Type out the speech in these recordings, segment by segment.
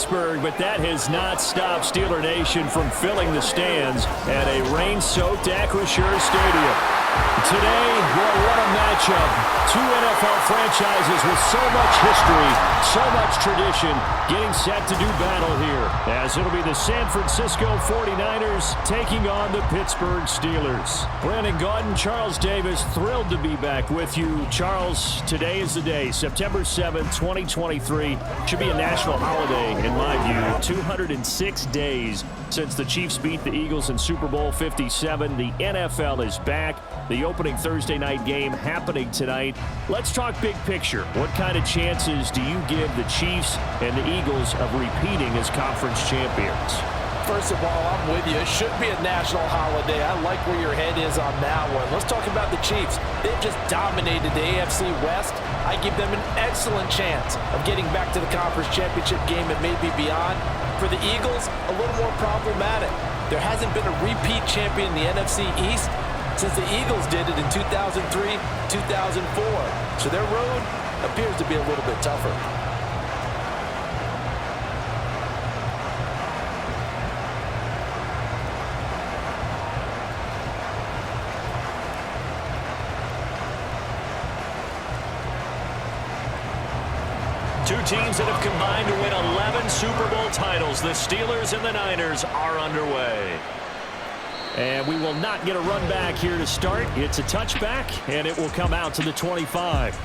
Pittsburgh, but that has not stopped Steeler Nation from filling the stands at a rain-soaked Acrisure Stadium. Today, well, what a matchup. Two NFL franchises with so much history, so much tradition, getting set to do battle here, as it'll be the San Francisco 49ers taking on the Pittsburgh Steelers. Brandon Gaudin, Charles Davis, thrilled to be back with you. Charles, today is the day, September 7th, 2023. Should be a national holiday, in my view. 206 days since the Chiefs beat the Eagles in Super Bowl 57. The NFL is back. The opening Thursday night game happening tonight. Let's talk big picture. What kind of chances do you give the Chiefs and the Eagles of repeating as conference champions? First of all, I'm with you. It should be a national holiday. I like where your head is on that one. Let's talk about the Chiefs. They've just dominated the AFC West. I give them an excellent chance of getting back to the conference championship game and maybe beyond. For the Eagles, a little more problematic. There hasn't been a repeat champion in the NFC East since the Eagles did it in 2003, 2004. So their road appears to be a little bit tougher. Two teams that have combined to win 11 Super Bowl titles. The Steelers and the Niners are underway. And we will not get a run back here to start. It's a touchback, and it will come out to the 25.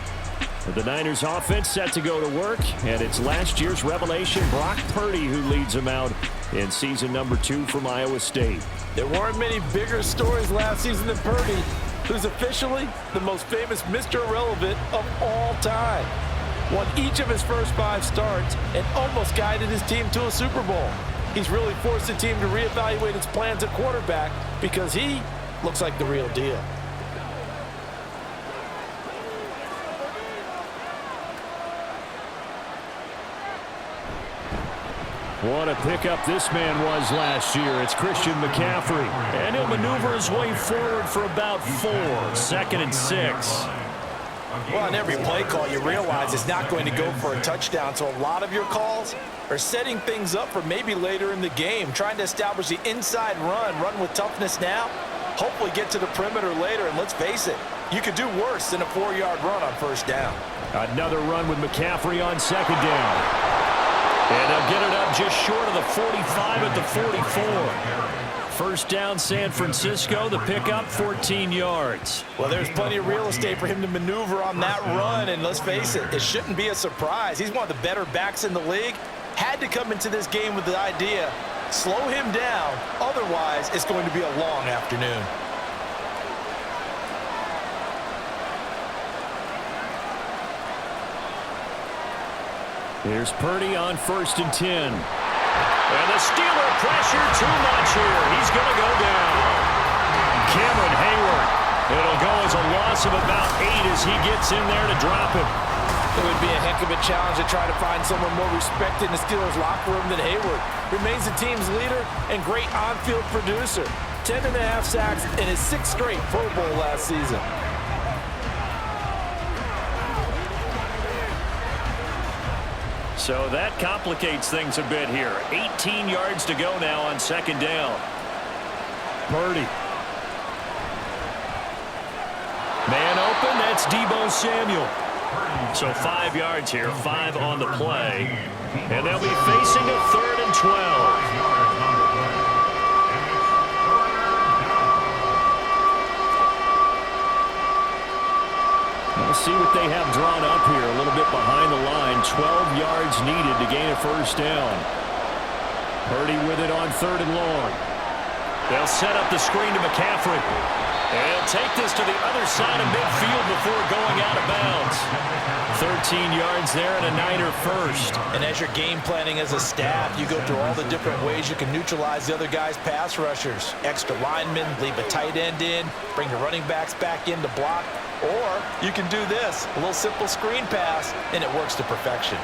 The Niners offense set to go to work, and it's last year's revelation, Brock Purdy, who leads them out in season number 2 from Iowa State. There weren't many bigger stories last season than Purdy, who's officially the most famous Mr. Irrelevant of all time. Won each of his first 5 starts and almost guided his team to a Super Bowl. He's really forced the team to reevaluate its plans at quarterback because he looks like the real deal. What a pickup this man was last year. It's Christian McCaffrey. And he'll maneuver his way forward for about 4. 2nd and 6. Well, on every play call, you realize it's not going to go for a touchdown, so a lot of your calls are setting things up for maybe later in the game, trying to establish the inside run with toughness now, hopefully get to the perimeter later, and let's face it, you could do worse than a 4-yard run on first down. Another run with McCaffrey on 2nd down. And they'll get it up just short of the 45 at the 44. First down, San Francisco. The pickup, 14 yards. Well, there's plenty of real estate for him to maneuver on that run, and let's face it, it shouldn't be a surprise. He's one of the better backs in the league. Had to come into this game with the idea, slow him down, otherwise it's going to be a long afternoon. Here's Purdy on 1st and 10. And the Steeler pressure too much here. He's going to go down. Cameron Hayward. It'll go as a loss of about 8 as he gets in there to drop him. It would be a heck of a challenge to try to find someone more respected in the Steelers locker room than Hayward. Remains the team's leader and great on-field producer. 10.5 sacks in his 6th straight Pro Bowl last season. So that complicates things a bit here. 18 yards to go now on 2nd down. Purdy. Man open, that's Deebo Samuel. So 5 yards here, 5 on the play. And they'll be facing a 3rd and 12. We'll see what they have drawn up here. A little bit behind the line. 12 yards needed to gain a first down. Purdy with it on 3rd and long. They'll set up the screen to McCaffrey. And he'll take this to the other side of midfield before going out of bounds. 13 yards there and a Niner first. And as you're game planning as a staff, you go through all the different ways you can neutralize the other guy's pass rushers. Extra linemen, leave a tight end in, bring the running backs back in to block. Or you can do this, a little simple screen pass, and it works to perfection.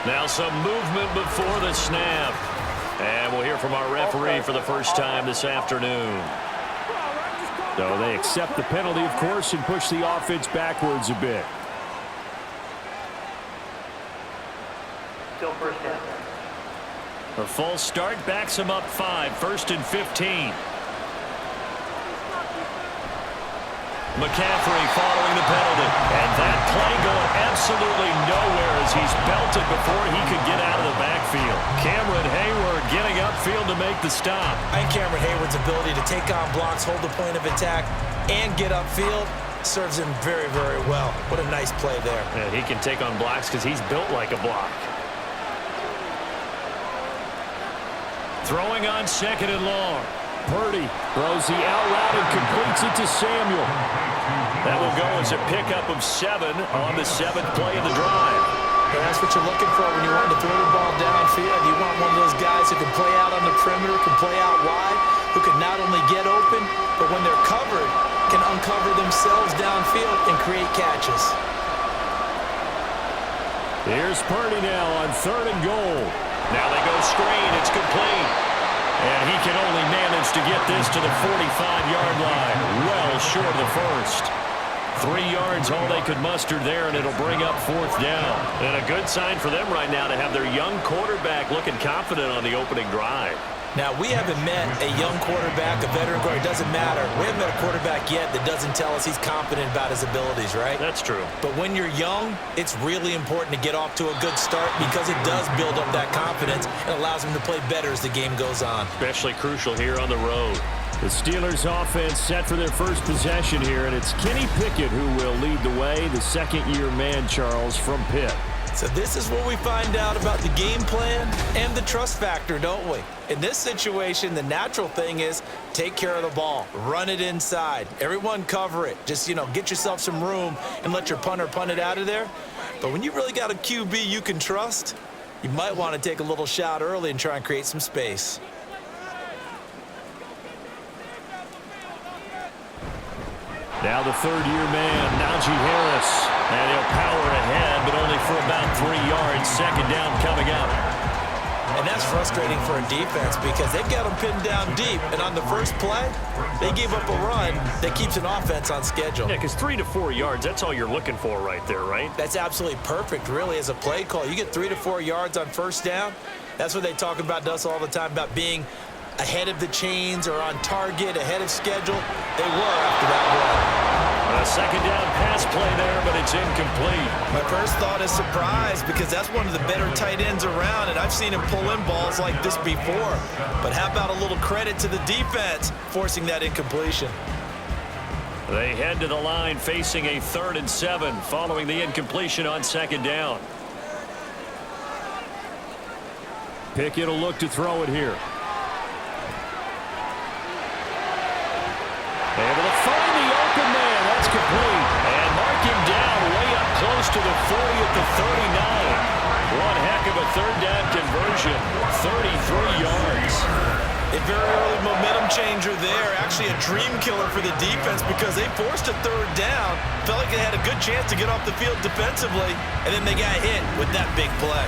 Now some movement before the snap. And we'll hear from our referee for the first time this afternoon. So they accept the penalty, of course, and push the offense backwards a bit. Still first down. A false start backs him up 5, 1st and 15. McCaffrey following the penalty. And that play going absolutely nowhere as he's belted before he could get out of the backfield. Cameron Hayward getting upfield to make the stop. And Cameron Hayward's ability to take on blocks, hold the point of attack, and get upfield serves him very, very well. What a nice play there. And he can take on blocks because he's built like a block. Throwing on 2nd and long. Purdy throws the out route and completes it to Samuel. That will go as a pickup of 7 on the 7th play of the drive. And that's what you're looking for when you want to throw the ball downfield. You want one of those guys who can play out on the perimeter, can play out wide, who can not only get open, but when they're covered, can uncover themselves downfield and create catches. Here's Purdy now on 3rd and goal. Now they go screen. It's complete. And he can only manage to get this to the 45-yard line. Well short of the first. 3 yards all they could muster there, and it'll bring up 4th down. And a good sign for them right now to have their young quarterback looking confident on the opening drive. Now, we haven't met a young quarterback, a veteran quarterback. It doesn't matter. We haven't met a quarterback yet that doesn't tell us he's confident about his abilities, right? That's true. But when you're young, it's really important to get off to a good start because it does build up that confidence and allows him to play better as the game goes on. Especially crucial here on the road. The Steelers offense set for their first possession here, and it's Kenny Pickett who will lead the way, the second-year man, Charles, from Pitt. So this is where we find out about the game plan and the trust factor, don't we? In this situation, the natural thing is take care of the ball, run it inside, everyone cover it. Just, get yourself some room and let your punter punt it out of there. But when you really got a QB you can trust, you might want to take a little shot early and try and create some space. Now the third-year man, Najee Harris. And he'll power ahead, but only for about 3 yards. 2nd down coming up. And that's frustrating for a defense because they've got them pinned down deep. And on the first play, they gave up a run that keeps an offense on schedule. Yeah, because 3 to 4 yards, that's all you're looking for right there, right? That's absolutely perfect, really, as a play call. You get 3 to 4 yards on first down. That's what they talk about to us all the time, about being ahead of the chains or on target, ahead of schedule. They were after that run. A 2nd down pass play there, but it's incomplete. My first thought is surprise because that's one of the better tight ends around, and I've seen him pull in balls like this before. But how about a little credit to the defense forcing that incompletion? They head to the line facing a 3rd and 7 following the incompletion on 2nd down. Pickett will look to throw it here. Able to find the open man. That's complete. And mark him down way up close to the 40 at the 39. One heck of a 3rd down conversion. 33 yards. A very early momentum changer there. Actually a dream killer for the defense because they forced a 3rd down. Felt like they had a good chance to get off the field defensively. And then they got hit with that big play.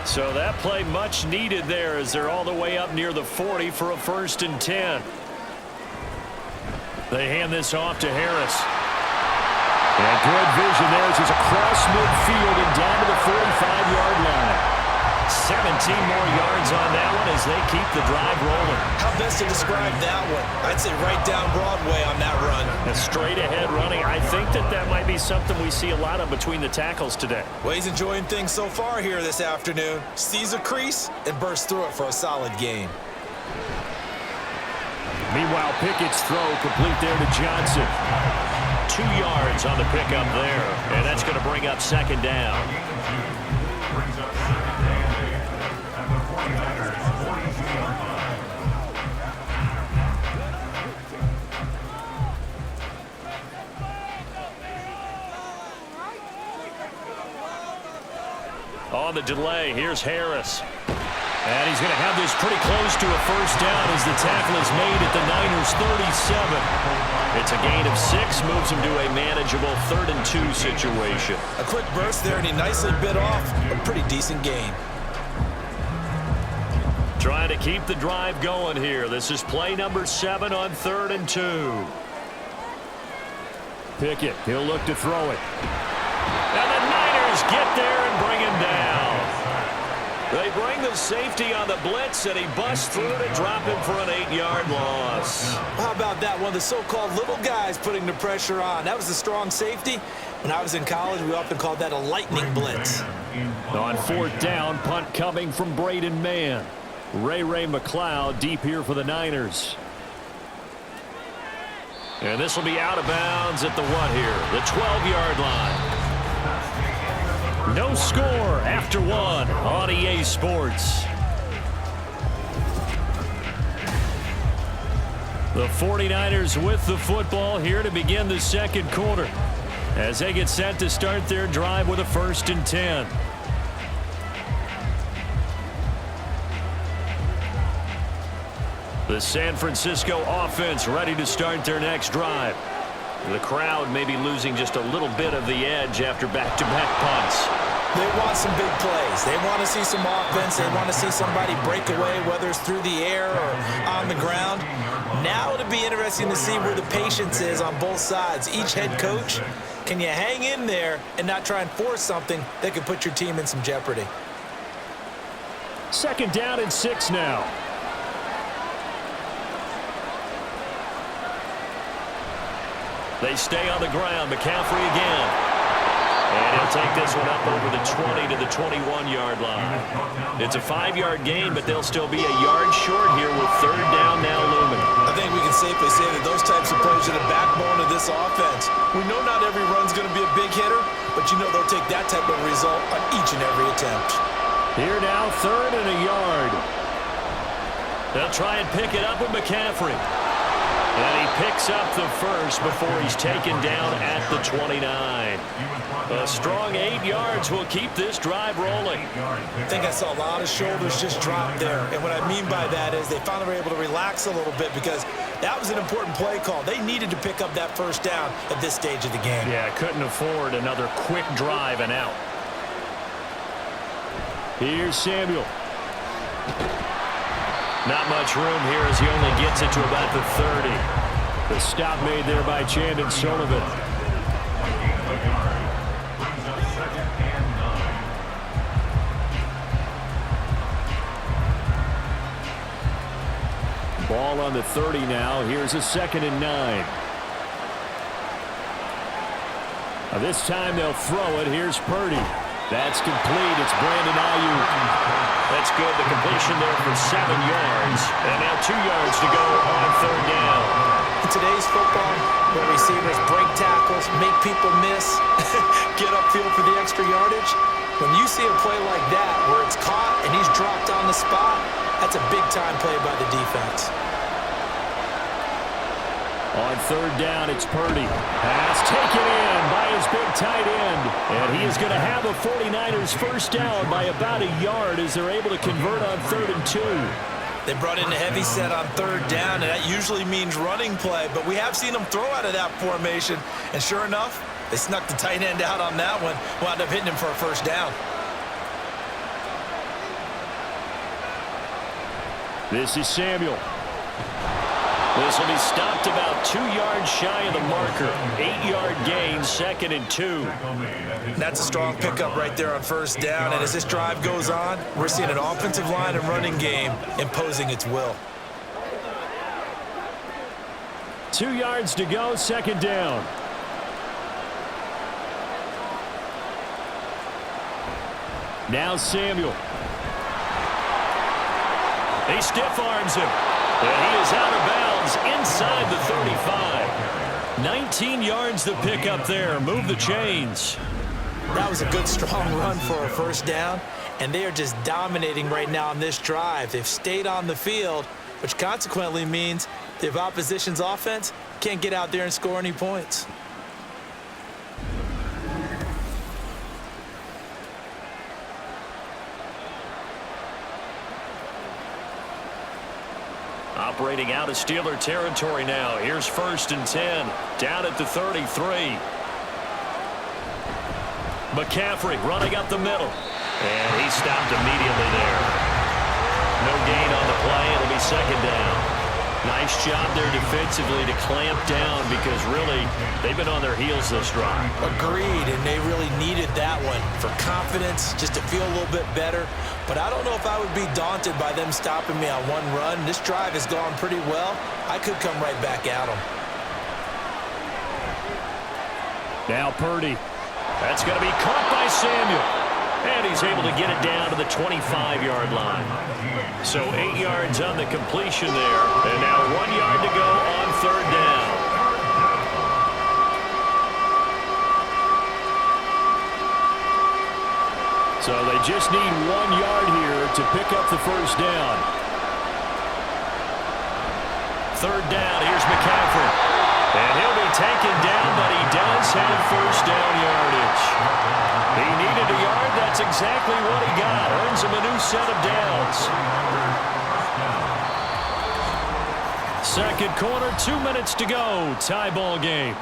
So that play much needed there as they're all the way up near the 40 for a 1st and 10. They hand this off to Harris. And good vision there as he's across midfield and down to the 45-yard line. 17 more yards on that one as they keep the drive rolling. How best to describe that one? I'd say right down Broadway on that run. A straight-ahead running. I think that might be something we see a lot of between the tackles today. Well, he's enjoying things so far here this afternoon. Sees a crease and bursts through it for a solid game. Meanwhile, Pickett's throw complete there to Johnson. 2 yards on the pickup there, and that's going to bring up 2nd down. On the delay, here's Harris. And he's going to have this pretty close to a 1st down as the tackle is made at the Niners' 37. It's a gain of 6, moves him to a manageable 3rd and 2 situation. A quick burst there, and he nicely bit off a pretty decent gain. Trying to keep the drive going here. This is play number 7 on 3rd and 2. Pickett, he'll look to throw it. And the Niners get there and bring him down. They bring the safety on the blitz, and he busts through to drop him for an 8-yard loss. How about that? One of the so-called little guys putting the pressure on. That was a strong safety. When I was in college, we often called that a lightning blitz. On 4th down, punt coming from Braden Mann. Ray McLeod deep here for the Niners. And this will be out of bounds at the what here? The 12-yard line. No score after 1 on EA Sports. The 49ers with the football here to begin the second quarter as they get set to start their drive with a 1st and 10. The San Francisco offense ready to start their next drive. The crowd may be losing just a little bit of the edge after back-to-back punts. They want some big plays. They want to see some offense. They want to see somebody break away, whether it's through the air or on the ground. Now it'll be interesting to see where the patience is on both sides. Each head coach, can you hang in there and not try and force something that could put your team in some jeopardy? 2nd down and 6 now. They stay on the ground. McCaffrey again. And he'll take this one up over the 20 to the 21-yard line. It's a 5-yard gain, but they'll still be a yard short here with 3rd down now looming. I think we can safely say that those types of plays are the backbone of this offense. We know not every run's going to be a big hitter, but you know they'll take that type of result on each and every attempt. Here now, 3rd and a yard. They'll try and pick it up with McCaffrey. And he picks up the first before he's taken down at the 29. A strong 8 yards will keep this drive rolling. I think I saw a lot of shoulders just drop there. And what I mean by that is they finally were able to relax a little bit because that was an important play call. They needed to pick up that 1st down at this stage of the game. Yeah, couldn't afford another quick drive and out. Here's Samuel. Not much room here as he only gets it to about the 30. The stop made there by Chandon Sullivan. Ball on the 30 now. Here's a 2nd and 9. This time they'll throw it. Here's Purdy. That's complete. It's Brandon Ayuk. That's good. The completion there for 7 yards. And now 2 yards to go on 3rd down. In today's football, where receivers break tackles, make people miss, get upfield for the extra yardage, when you see a play like that where it's caught and he's dropped on the spot, that's a big-time play by the defense. On 3rd down, it's Purdy. Pass taken in by his big tight end. And he is going to have a 49ers 1st down by about a yard as they're able to convert on 3rd and 2. They brought in a heavy set on 3rd down, and that usually means running play. But we have seen them throw out of that formation. And sure enough, they snuck the tight end out on that one. Wound up hitting him for a 1st down. This is Samuel. This will be stopped about 2 yards shy of the marker. 8-yard gain, 2nd and 2. That's a strong pickup right there on 1st down. And as this drive goes on, we're seeing an offensive line and running game imposing its will. 2 yards to go, 2nd down. Now Samuel. He stiff arms him. And he is out of bounds inside the 35. 19 yards to pick up there. Move the chains. That was a good, strong run for a 1st down. And they are just dominating right now on this drive. They've stayed on the field, which consequently means the opposition's offense can't get out there and score any points. Operating out of Steeler territory now. Here's 1st and 10. Down at the 33. McCaffrey running up the middle. And he stopped immediately there. No gain on the play. It'll be 2nd down. Nice job there defensively to clamp down because really they've been on their heels this drive. Agreed, and they really needed that one for confidence, just to feel a little bit better. But I don't know if I would be daunted by them stopping me on one run. This drive has gone pretty well. I could come right back at them. Now Purdy. That's going to be caught by Samuel. And he's able to get it down to the 25-yard line. So 8 yards on the completion there. And now 1 yard to go on third down. So they just need 1 yard here to pick up the first down. Third down, here's McCaffrey. And he'll be taken down, but he does have first down yardage. He needed a yard. That's exactly what he got. Earns him a new set of downs. Second quarter, 2 minutes to go. Tie ball game.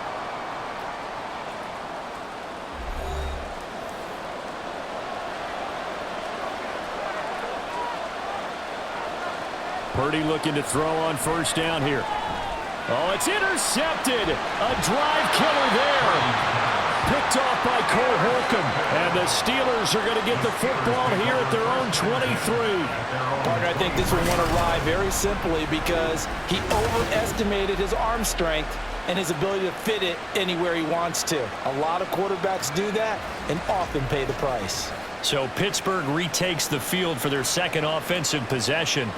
Purdy looking to throw on first down here. Oh, it's intercepted. A drive killer there. Picked off by Cole Holcomb. And the Steelers are going to get the football here at their own 23. Partner, I think this one won a ride very simply because he overestimated his arm strength and his ability to fit it anywhere he wants to. A lot of quarterbacks do that and often pay the price. So Pittsburgh retakes the field for their second offensive possession.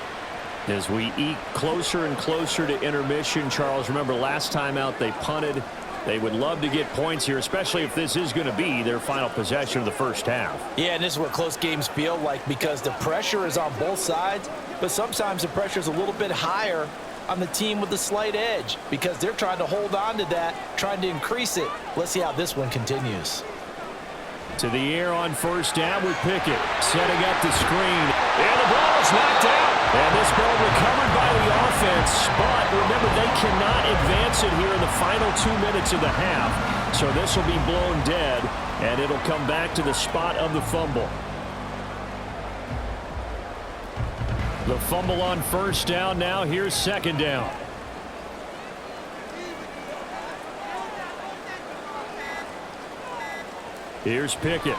As we eke closer and closer to intermission, Charles, remember last time out they punted. They would love to get points here, especially if this is going to be their final possession of the first half. Yeah, and this is what close games feel like because the pressure is on both sides, but sometimes the pressure is a little bit higher on the team with the slight edge because they're trying to hold on to that, trying to increase it. Let's see how this one continues. To the air on first down with Pickett, setting up the screen. And the ball is knocked out. And this ball recovered by the offense. But remember, they cannot advance it here in the final 2 minutes of the half. So this will be blown dead, and it'll come back to the spot of the fumble. The fumble on first down now. Here's second down. Here's Pickett.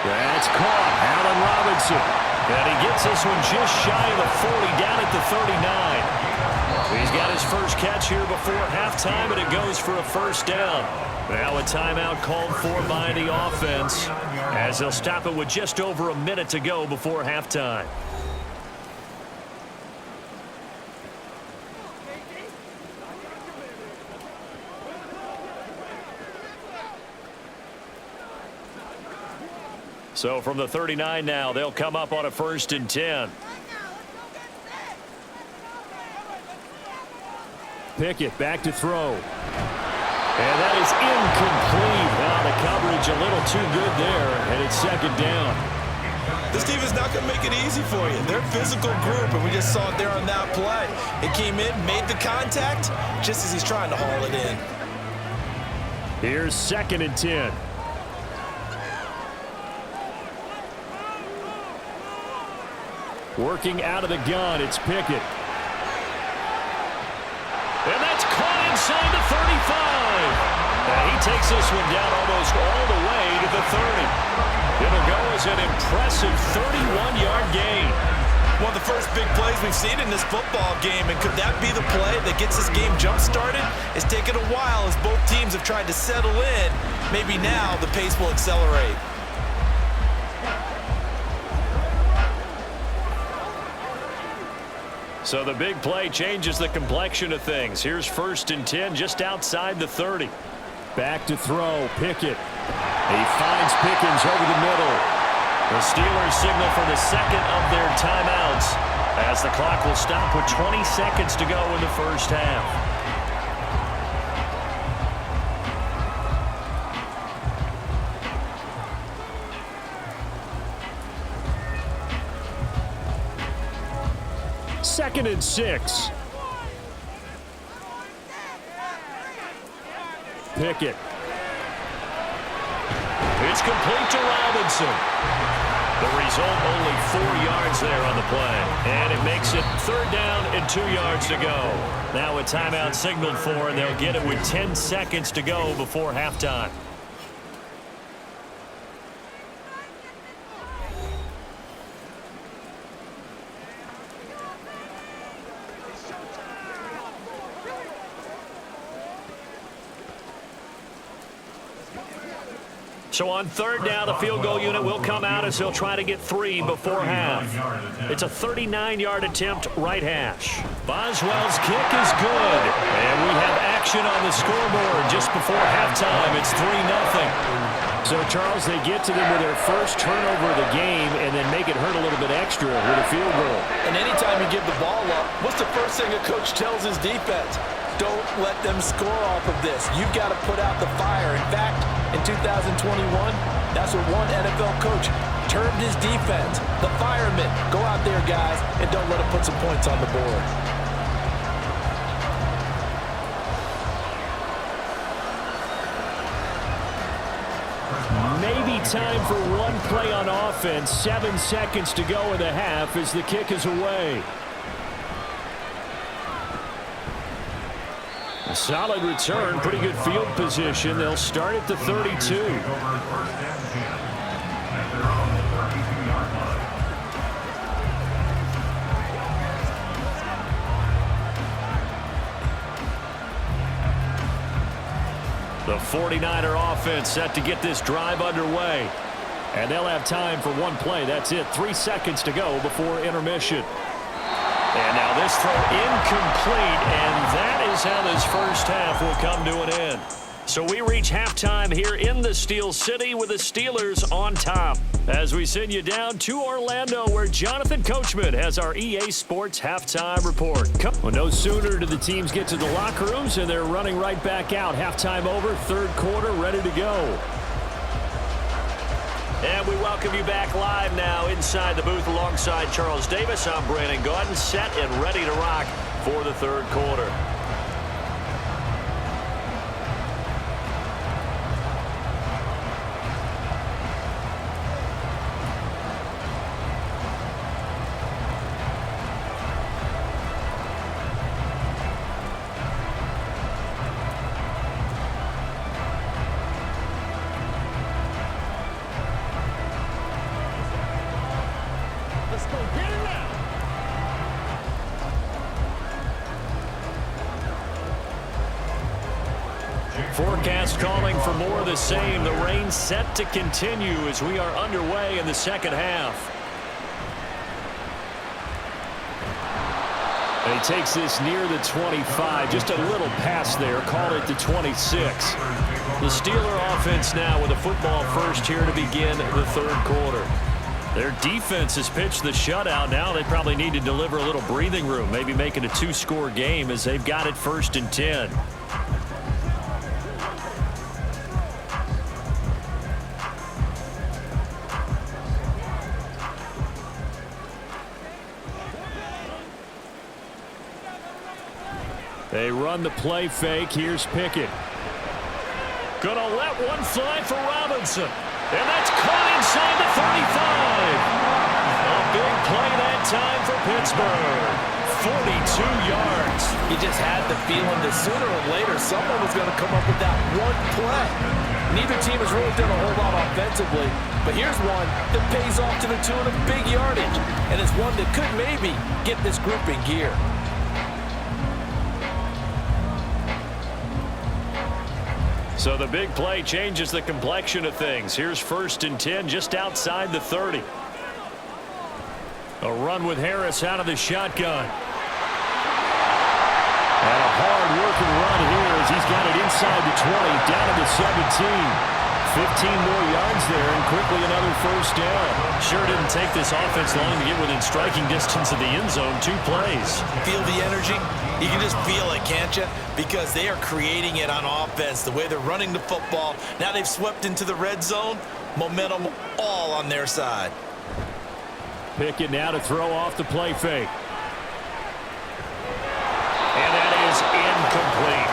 That's caught. Allen Robinson. And he gets this one just shy of the 40, down at the 39. He's got his first catch here before halftime, and it goes for a first down. Now a timeout called for by the offense as they'll stop it with just over a minute to go before halftime. So from the 39 now, they'll come up on a 1st and 10. Pickett back to throw. And that is incomplete. Wow, the coverage a little too good there, and it's second down. This team is not going to make it easy for you. They're a physical group, and we just saw it there on that play. It came in, made the contact, just as he's trying to haul it in. Here's 2nd and 10. Working out of the gun, it's Pickett. And that's caught inside the 35. And he takes this one down almost all the way to the 30. It'll go as an impressive 31-yard gain. One of the first big plays we've seen in this football game, and could that be the play that gets this game jump-started? It's taken a while as both teams have tried to settle in. Maybe now the pace will accelerate. So the big play changes the complexion of things. Here's 1st and 10 just outside the 30. Back to throw, Pickett. He finds Pickens over the middle. The Steelers signal for the second of their timeouts as the clock will stop with 20 seconds to go in the first half. Second and 6. Pickett. It's complete to Robinson. The result, only 4 yards there on the play. And it makes it 3rd down and 2 yards to go. Now a timeout signaled for, and they'll get it with 10 seconds to go before halftime. So on 3rd down, the field goal unit will come out as they'll try to get 3 before half. It's a 39-yard attempt, right hash. Boswell's kick is good. And we have action on the scoreboard just before halftime. It's 3-0. So, Charles, they get to them with their first turnover of the game and then make it hurt a little bit extra with a field goal. And anytime you give the ball up, what's the first thing a coach tells his defense? Don't let them score off of this. You've got to put out the fire. In fact, in 2021, that's what one NFL coach termed his defense. The firemen. Go out there, guys, and don't let them put some points on the board. Maybe time for one play on offense. 7 seconds to go in the half as the kick is away. A solid return, pretty good field position. They'll start at the 32. The 49er offense set to get this drive underway. And they'll have time for one play. That's it. 3 seconds to go before intermission. And now this throw incomplete, and that is how this first half will come to an end. So we reach halftime here in the Steel City with the Steelers on top. As we send you down to Orlando, where Jonathan Coachman has our EA Sports halftime report. Well, no sooner do the teams get to the locker rooms, and they're running right back out. Halftime over, 3rd quarter, ready to go. And we welcome you back live now inside the booth alongside Charles Davis. I'm Brandon Gaudin, set and ready to rock for the 3rd quarter. Forecast calling for more of the same. The rain set to continue as we are underway in the 2nd half. And he takes this near the 25. Just a little pass there. Call it the 26. The Steeler offense now with a football first here to begin the 3rd quarter. Their defense has pitched the shutout. Now they probably need to deliver a little breathing room. Maybe make it a 2-score game as they've got it 1st and 10. They run the play fake. Here's Pickett. Gonna let one fly for Robinson. And that's caught inside the 35. A big play that time for Pittsburgh. 42 yards. You just had the feeling that sooner or later someone was going to come up with that one play. Neither team has really done a whole lot offensively, but here's one that pays off to the tune of big yardage, and it's one that could maybe get this group in gear. So the big play changes the complexion of things. Here's 1st and 10 just outside the 30. A run with Harris out of the shotgun. And a hard-working run here as he's got it inside the 20, down to the 17. 15 more yards there, and quickly another 1st down. Sure didn't take this offense long to get within striking distance of the end zone. 2 plays. Feel the energy? You can just feel it, can't you? Because they are creating it on offense. The way they're running the football. Now they've swept into the red zone. Momentum all on their side. Pickett now to throw off the play fake. And that is incomplete.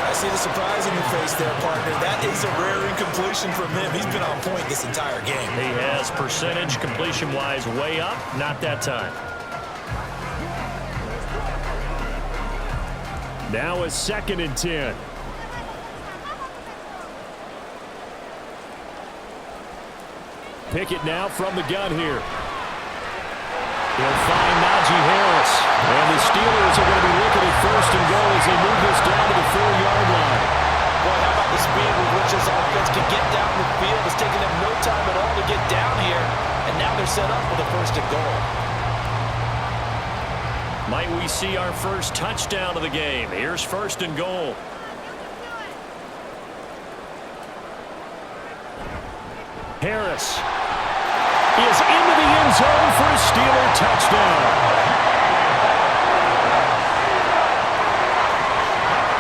That's see the surprise in your face there, partner. That is a rare incompletion from him. He's been on point this entire game. He has percentage completion-wise way up. Not that time. Now a 2nd and 10. Pickett now from the gun here. He'll find Najee Harris. And the Steelers are going to be looking at 1st and goal as they move this down to the 4-yard line. Boy, how about the speed with which this offense can get down the field? It's taken them no time at all to get down here. And now they're set up with a 1st and goal. Might we see our first touchdown of the game? Here's 1st and goal. Harris is into the end zone for a Steeler touchdown.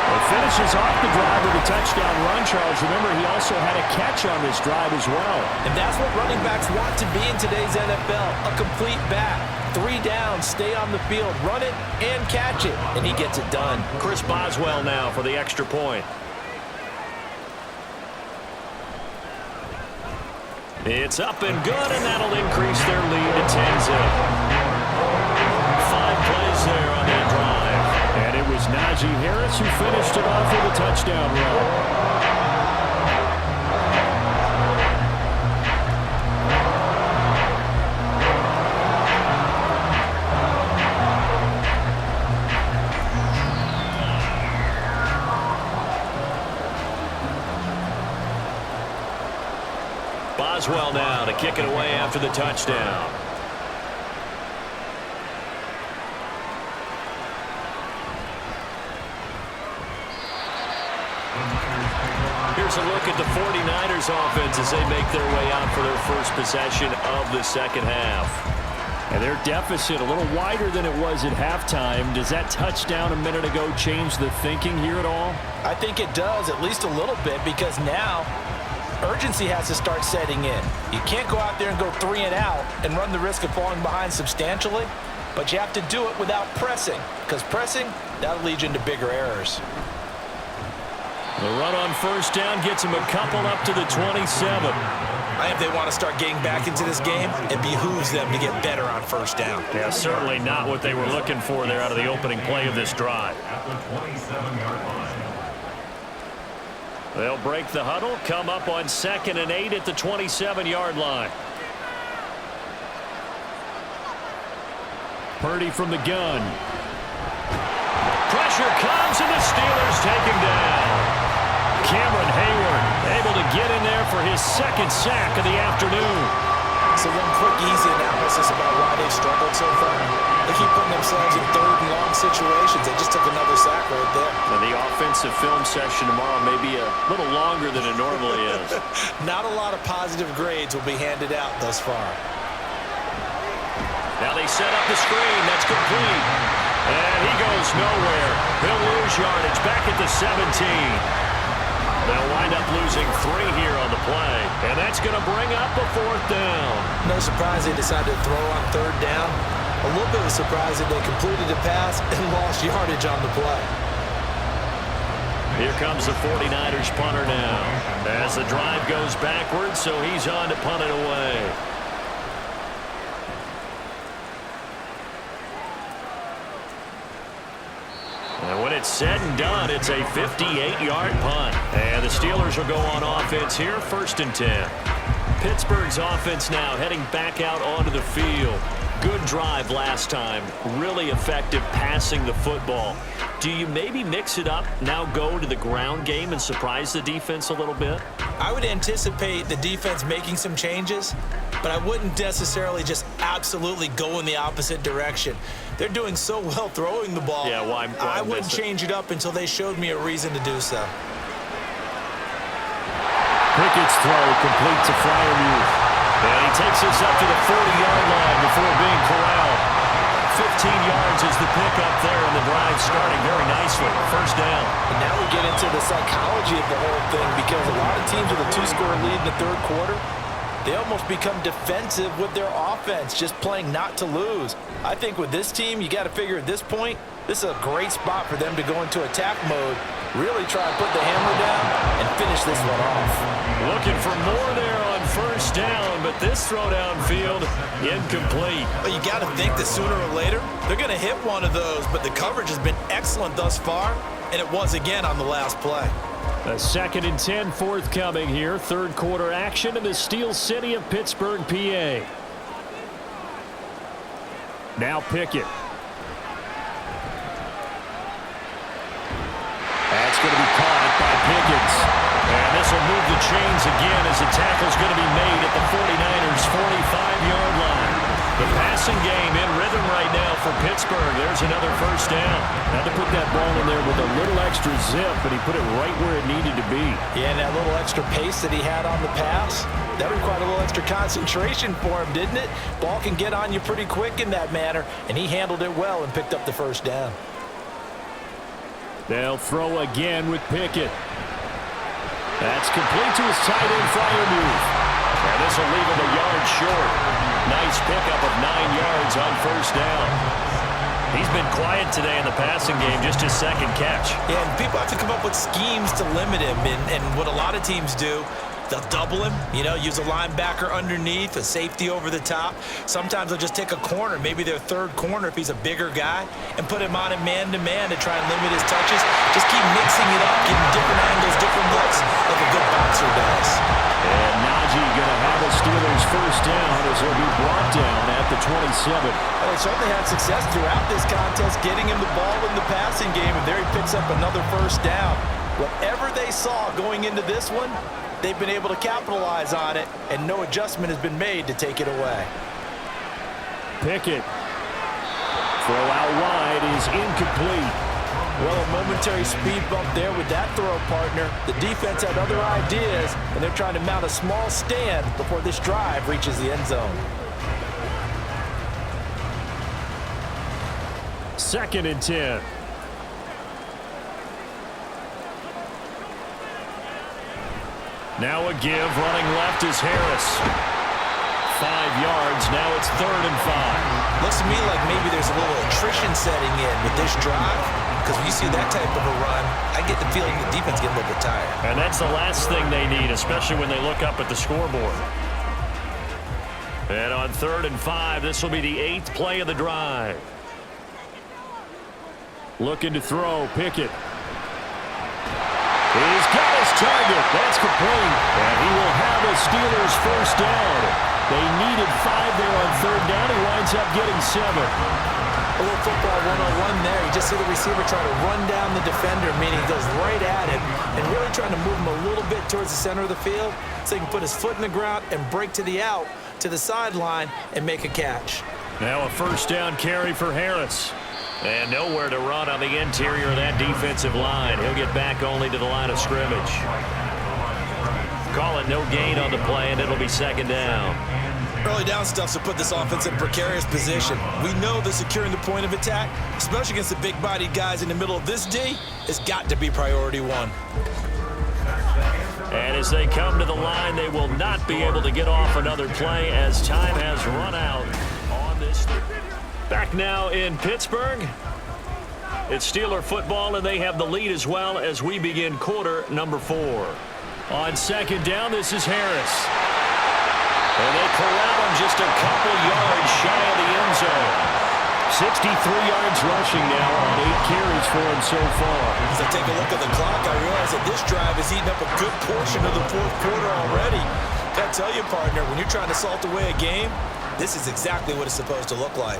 It finishes off the drive with a touchdown run, Charles. Remember, he also had a catch on this drive as well. And that's what running backs want to be in today's NFL, a complete back. 3 downs, stay on the field, run it, and catch it. And he gets it done. Chris Boswell now for the extra point. It's up and good, and that'll increase their lead to 10-zip. 5 plays there on that drive. And it was Najee Harris who finished it off with a touchdown run. Boswell now to kick it away after the touchdown. Here's a look at the 49ers offense as they make their way out for their first possession of the 2nd half. And their deficit a little wider than it was at halftime. Does that touchdown a minute ago change the thinking here at all? I think it does, at least a little bit, because now urgency has to start setting in. You can't go out there and go 3 and out and run the risk of falling behind substantially, but you have to do it without pressing, because pressing, that'll lead you into bigger errors. The run on 1st down gets him a couple up to the 27. If they want to start getting back into this game, it behooves them to get better on 1st down. Yeah, certainly not what they were looking for there out of the opening play of this drive. They'll break the huddle, come up on 2nd and 8 at the 27-yard line. Purdy from the gun. Pressure comes, and the Steelers take him down. Cameron Hayward able to get in there for his 2nd sack of the afternoon. So one quick, easy analysis about why they've struggled so far. They keep putting themselves in 3rd and long situations. They just took another sack right there. Now the offensive film session tomorrow may be a little longer than it normally is. Not a lot of positive grades will be handed out thus far. Now they set up the screen. That's complete. And he goes nowhere. He'll lose yardage back at the 17. They'll wind up losing 3 here on the play. And that's going to bring up a 4th down. No surprise they decided to throw on 3rd down. A little bit of a surprise that they completed the pass and lost yardage on the play. Here comes the 49ers punter now. As the drive goes backwards, so he's on to punt it away. And when it's said and done, it's a 58-yard punt. And the Steelers will go on offense here, 1st and 10. Pittsburgh's offense now heading back out onto the field. Good drive last time. Really effective passing the football. Do you maybe mix it up, now go to the ground game and surprise the defense a little bit? I would anticipate the defense making some changes, but I wouldn't necessarily just absolutely go in the opposite direction. They're doing so well throwing the ball. Yeah, why I wouldn't change it up until they showed me a reason to do so. Pickett's throw complete to Freiermuth. And he takes us up to the 40-yard line before being corralled. 15 yards is the pickup there, and the drive starting very nicely. 1st down. And now we get into the psychology of the whole thing, because a lot of teams with a 2-score lead in the 3rd quarter, they almost become defensive with their offense, just playing not to lose. I think with this team, you got to figure at this point, this is a great spot for them to go into attack mode Really try and put the hammer down and finish this one off. Looking for more there on first down, but this throw downfield incomplete. But you got to think that sooner or later, they're going to hit one of those, but the coverage has been excellent thus far, and it was again on the last play. A 2nd and 10 forthcoming here. Third quarter action in the Steel City of Pittsburgh, PA. Now Pickett. That's going to be caught by Pickens. And this will move the chains again as the tackle's going to be made at the 49ers' 45-yard line. The passing game in rhythm right now for Pittsburgh. There's another first down. Had to put that ball in there with a little extra zip, but he put it right where it needed to be. Yeah, and that little extra pace that he had on the pass, that required a little extra concentration for him, didn't it? Ball can get on you pretty quick in that manner, and he handled it well and picked up the first down. They'll throw again with Pickett. That's complete to his tight end flyer move. And this will leave him a yard short. Nice pickup of 9 yards on first down. He's been quiet today in the passing game, just his second catch. Yeah, and people have to come up with schemes to limit him, and what a lot of teams do, they'll double him, use a linebacker underneath, a safety over the top. Sometimes they'll just take a corner, maybe their third corner if he's a bigger guy, and put him on it man-to-man to try and limit his touches. Just keep mixing it up, giving different angles, different looks, like a good boxer does. And Najee going to have a Steelers first down as he'll be brought down at the 27. Well, they certainly had success throughout this contest, getting him the ball in the passing game, and there he picks up another first down. Whatever they saw going into this one, they've been able to capitalize on it, and no adjustment has been made to take it away. Pickett. Throw out wide is incomplete. Well, a momentary speed bump there with that throw, partner. The defense had other ideas, and they're trying to mount a small stand before this drive reaches the end zone. 2nd and 10. Now a give, running left is Harris. 5 yards, now it's 3rd and 5. Looks to me like maybe there's a little attrition setting in with this drive, because when you see that type of a run, I get the feeling the defense getting a little bit tired. And that's the last thing they need, especially when they look up at the scoreboard. And on 3rd and 5, this will be the 8th play of the drive. Looking to throw, Pickett. He's got his target. That's complete. And he will have a Steelers first down. They needed 5 there on 3rd down. He winds up getting 7. A little football 101 there. You just see the receiver try to run down the defender, meaning he goes right at him, and really trying to move him a little bit towards the center of the field so he can put his foot in the ground and break to the out, to the sideline, and make a catch. Now a first down carry for Harris. And nowhere to run on the interior of that defensive line. He'll get back only to the line of scrimmage. Call it no gain on the play, and it'll be 2nd down. Early down stuff to put this offense in a precarious position. We know that securing the point of attack, especially against the big-bodied guys in the middle of this D, has got to be priority 1. And as they come to the line, they will not be able to get off another play as time has run out on this. Back now in Pittsburgh. It's Steeler football, and they have the lead as well as we begin quarter number 4. On 2nd down, this is Harris. And they corral him just a couple yards shy of the end zone. 63 yards rushing now on 8 carries for him so far. As I take a look at the clock, I realize that this drive has eaten up a good portion of the 4th quarter already. Gotta tell you, partner, when you're trying to salt away a game, this is exactly what it's supposed to look like.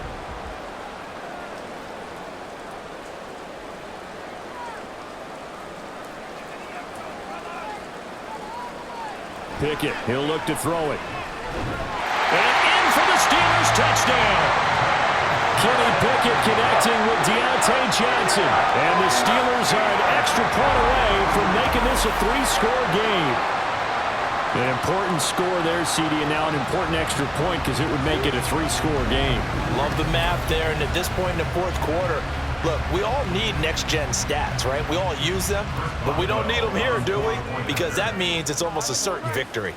Pickett, he'll look to throw it. And in for the Steelers touchdown. Kenny Pickett connecting with Deontay Johnson. And the Steelers are an extra point away from making this a 3-score game. An important score there, CD, and now an important extra point because it would make it a 3-score game. Love the math there, and at this point in the 4th quarter, look, we all need next-gen stats, right? We all use them, but we don't need them here, do we? Because that means it's almost a certain victory.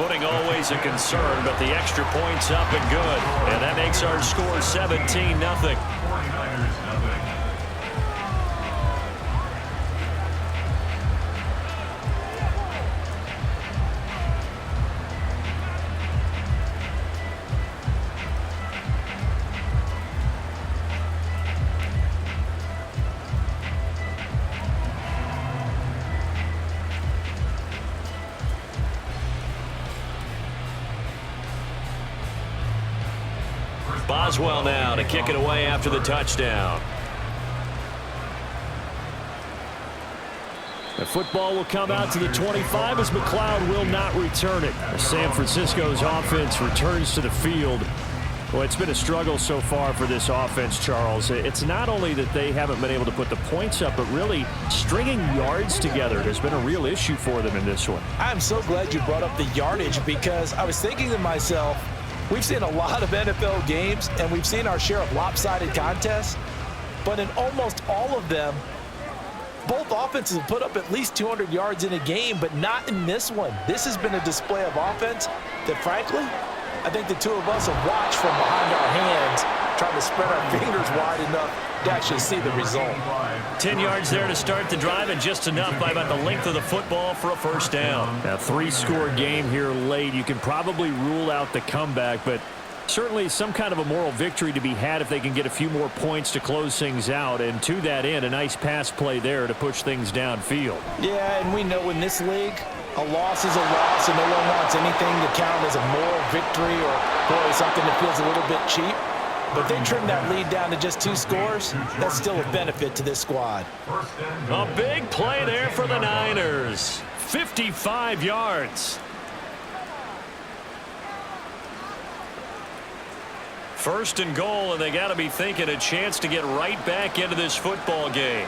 footing always a concern, but the extra point's up and good. And that makes our score 17-0. Boswell now to kick it away after the touchdown. The football will come out to the 25 as McLeod will not return it. San Francisco's offense returns to the field. Well, it's been a struggle so far for this offense, Charles. It's not only that they haven't been able to put the points up, but really stringing yards together has been a real issue for them in this one. I'm so glad you brought up the yardage because I was thinking to myself, we've seen a lot of NFL games, and we've seen our share of lopsided contests, but in almost all of them, both offenses have put up at least 200 yards in a game, but not in this one. This has been a display of offense that, frankly, I think the two of us have watched from behind our hands, trying to spread our fingers wide enough to actually see the result. 10 yards there to start the drive, and just enough by about the length of the football for a first down. A three-score game here late. You can probably rule out the comeback, but certainly some kind of a moral victory to be had if they can get a few more points to close things out. And to that end, a nice pass play there to push things downfield. Yeah, and we know in this league, a loss is a loss, and no one wants anything to count as a moral victory or, boy, something that feels a little bit cheap. But they trim that lead down to just 2 scores. That's still a benefit to this squad. A big play there for the Niners. 55 yards. First and goal, and they got to be thinking a chance to get right back into this football game.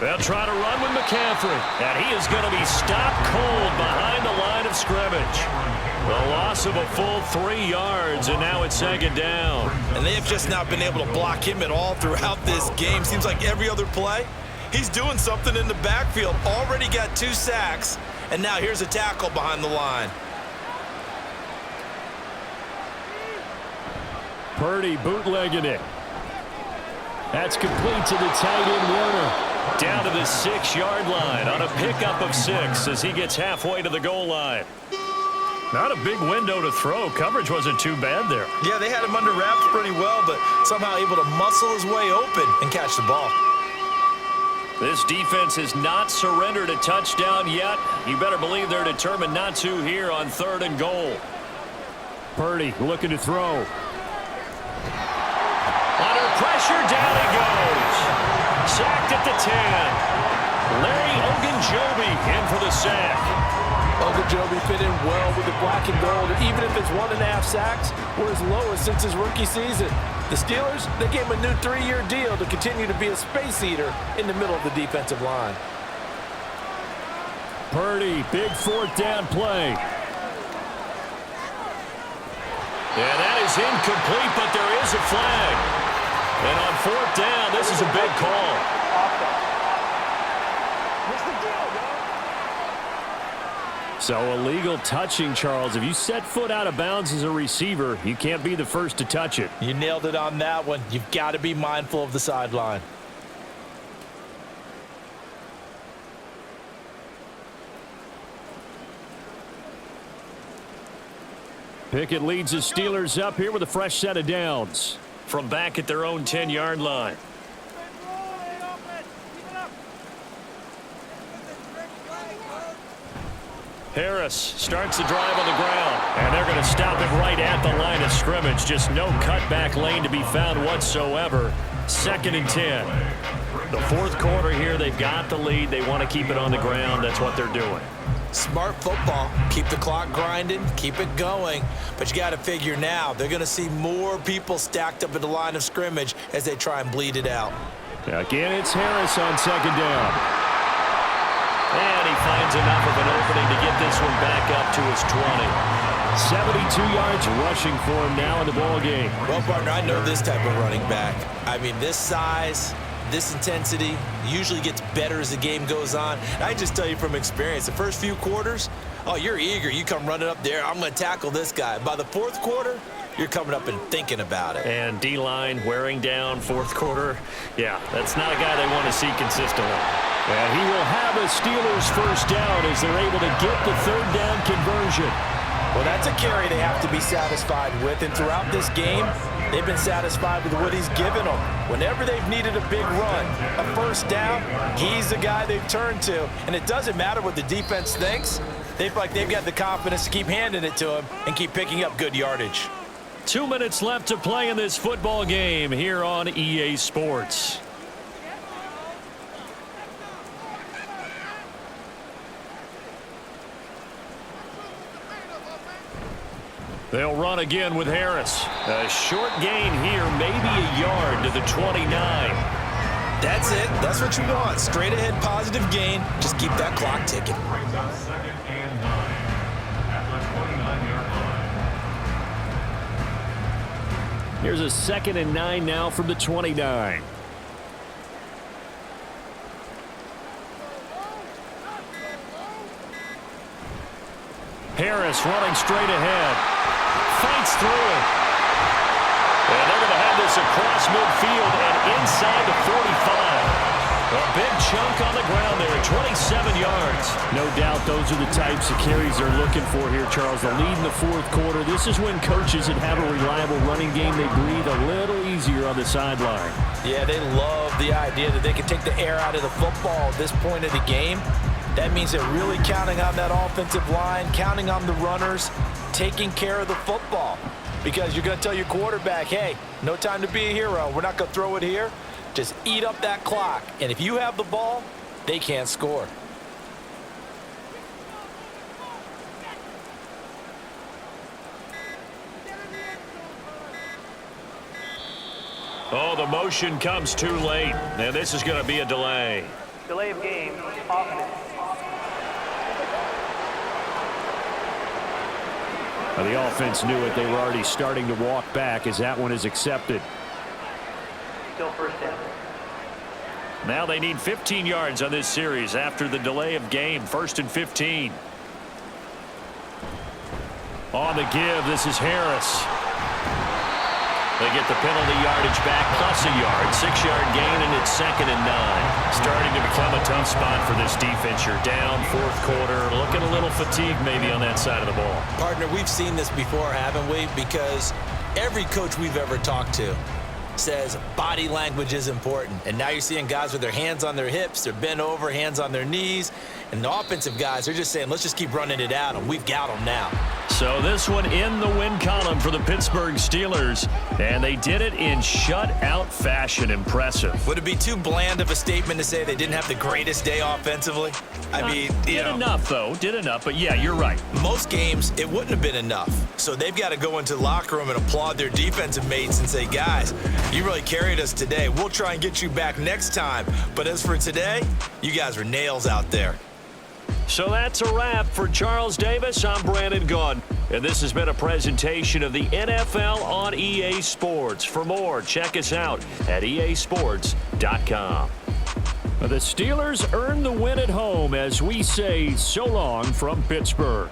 They'll try to run with McCaffrey, and he is going to be stopped cold behind the line of scrimmage. The loss of a full 3 yards, and now it's second down. And they have just not been able to block him at all throughout this game. Seems like every other play, he's doing something in the backfield. Already got 2 sacks, and now here's a tackle behind the line. Purdy bootlegging it. That's complete to the tight end Warner. Down to the 6-yard line on a pickup of 6 as he gets halfway to the goal line. Not a big window to throw. Coverage wasn't too bad there. Yeah, they had him under wraps pretty well, but somehow able to muscle his way open and catch the ball. This defense has not surrendered a touchdown yet. You better believe they're determined not to here on 3rd and goal. Purdy looking to throw. Under pressure, down he goes. Sacked at the 10. Larry Ogunjobi in for the sack. Ogunjobi fit in well with the black and gold. Even if it's 1.5 sacks, were his lowest since his rookie season. The Steelers, they gave him a new 3-year deal to continue to be a space eater in the middle of the defensive line. Purdy, big 4th down play. And that is incomplete, but there is a flag. And on 4th down, this is a big call. So illegal touching, Charles. If you set foot out of bounds as a receiver, you can't be the first to touch it. You nailed it on that one. You've got to be mindful of the sideline. Pickett leads the Steelers up here with a fresh set of downs from back at their own 10-yard line. Harris starts the drive on the ground, and they're going to stop him right at the line of scrimmage. Just no cutback lane to be found whatsoever. 2nd and 10. The 4th quarter here, they've got the lead. They want to keep it on the ground. That's what they're doing. Smart football. Keep the clock grinding. Keep it going. But you got to figure now, they're going to see more people stacked up at the line of scrimmage as they try and bleed it out. Again, it's Harris on 2nd down. And he finds enough of an opening to get this one back up to his 20. 72 yards rushing for him now in the ball game. Well, partner, I know this type of running back. I mean, this size, this intensity usually gets better as the game goes on. And I just tell you from experience, the first few quarters, oh, you're eager. You come running up there. I'm going to tackle this guy. By the fourth quarter, you're coming up and thinking about it. And D-line wearing down fourth quarter. Yeah, that's not a guy they want to see consistently. And he will have a Steelers first down as they're able to get the third down conversion. Well, that's a carry they have to be satisfied with. And throughout this game, they've been satisfied with what he's given them. Whenever they've needed a big run, a first down, he's the guy they've turned to. And it doesn't matter what the defense thinks. They feel like they've got the confidence to keep handing it to him and keep picking up good yardage. 2 minutes left to play in this football game here on EA Sports. They'll run again with Harris. A short gain here, maybe a yard to the 29. That's it. That's what you want. Straight ahead positive gain. Just keep that clock ticking. Here's a 2nd and 9 now from the 29. Harris running straight ahead. Fights through it. And they're going to have this across midfield and inside the 45. A big chunk on the ground there, 27 yards. No doubt those are the types of carries they're looking for here, Charles. The lead in the fourth quarter. This is when coaches that have a reliable running game, they breathe a little easier on the sideline. Yeah, they love the idea that they can take the air out of the football at this point of the game. That means they're really counting on that offensive line, counting on the runners, taking care of the football. Because you're going to tell your quarterback, hey, no time to be a hero. We're not going to throw it here. Just eat up that clock. And if you have the ball, they can't score. Oh, the motion comes too late. And this is going to be a delay. Delay of game, offense. The offense knew it. They were already starting to walk back as that one is accepted. Still first down. Now they need 15 yards on this series after the delay of game. 1st and 15. On the give, this is Harris. They get the penalty yardage back plus a yard. 6-yard gain, and it's 2nd and 9. Starting to become a tough spot for this defense. You're down fourth quarter. Looking a little fatigued maybe on that side of the ball. Partner, we've seen this before, haven't we? Because every coach we've ever talked to says body language is important. And now you're seeing guys with their hands on their hips, they're bent over, hands on their knees. And the offensive guys, they're just saying, let's just keep running it at them. We've got them now. So this one in the win column for the Pittsburgh Steelers. And they did it in shutout fashion. Impressive. Would it be too bland of a statement to say they didn't have the greatest day offensively? I mean, did enough, though. Did enough. But, yeah, you're right. Most games, it wouldn't have been enough. So they've got to go into the locker room and applaud their defensive mates and say, guys, you really carried us today. We'll try and get you back next time. But as for today, you guys were nails out there. So that's a wrap for Charles Davis. I'm Brandon Gunn. And this has been a presentation of the NFL on EA Sports. For more, check us out at easports.com. The Steelers earn the win at home as we say so long from Pittsburgh.